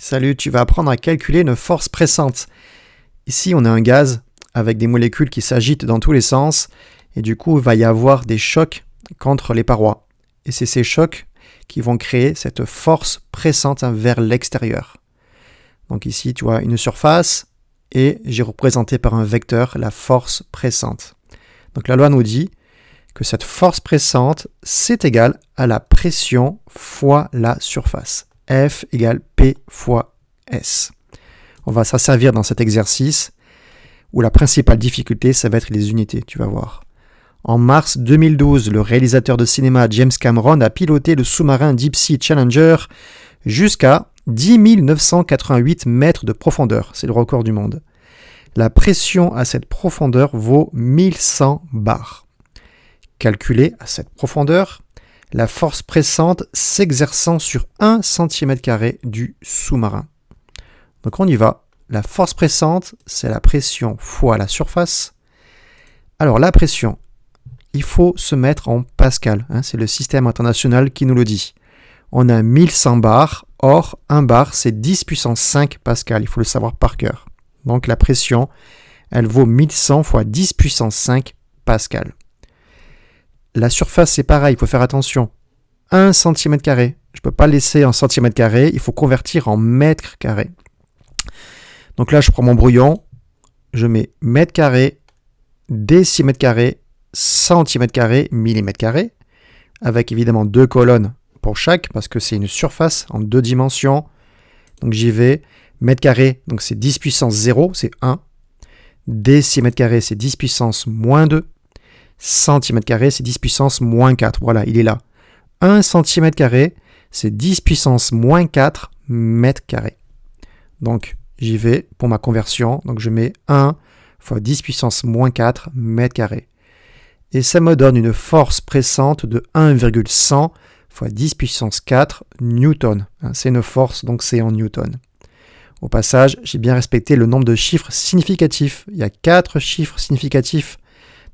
Salut, tu vas apprendre à calculer une force pressante. Ici, on a un gaz avec des molécules qui s'agitent dans tous les sens et du coup, il va y avoir des chocs contre les parois. Et c'est ces chocs qui vont créer cette force pressante vers l'extérieur. Donc ici, tu vois une surface et j'ai représenté par un vecteur la force pressante. Donc la loi nous dit que cette force pressante, c'est égal à la pression fois la surface. F égale P fois S. On va s'en servir dans cet exercice où la principale difficulté, ça va être les unités, tu vas voir. En mars 2012, le réalisateur de cinéma James Cameron a piloté le sous-marin Deep Sea Challenger jusqu'à 10 988 mètres de profondeur. C'est le record du monde. La pression à cette profondeur vaut 1100 bars. Calculée à cette profondeur, la force pressante s'exerçant sur 1 cm² du sous-marin. Donc on y va. La force pressante, c'est la pression fois la surface. Alors la pression, il faut se mettre en pascal. C'est le système international qui nous le dit. On a 1100 bars, or 1 bar c'est 10 puissance 5 pascal. Il faut le savoir par cœur. Donc la pression, elle vaut 1100 fois 10 puissance 5 pascal. La surface, c'est pareil, il faut faire attention. 1 cm². Je ne peux pas laisser en cm², il faut convertir en mètres carrés. Donc là, je prends mon brouillon, je mets mètre carré, décimètre carré, centimètre carré, millimètre carré, avec évidemment 2 colonnes pour chaque, parce que c'est une surface en 2 dimensions. Donc j'y vais, mètre carré, donc c'est 10 puissance 0, c'est 1. Décimètre carré, c'est 10 puissance moins 2. Centimètre carré, c'est 10 puissance moins 4. Voilà, il est là. 1 cm², c'est 10 puissance moins 4 mètres carrés. Donc, j'y vais pour ma conversion. Donc, je mets 1 fois 10 puissance moins 4 mètres carrés. Et ça me donne une force pressante de 1,100 fois 10 puissance 4 newton. C'est une force, donc c'est en newton. Au passage, j'ai bien respecté le nombre de chiffres significatifs. Il y a 4 chiffres significatifs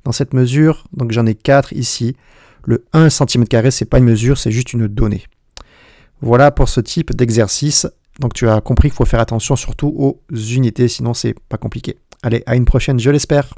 dans cette mesure, donc j'en ai 4 ici. Le 1 cm², ce n'est pas une mesure, c'est juste une donnée. Voilà pour ce type d'exercice. Donc tu as compris qu'il faut faire attention surtout aux unités, sinon c'est pas compliqué. Allez, à une prochaine, je l'espère.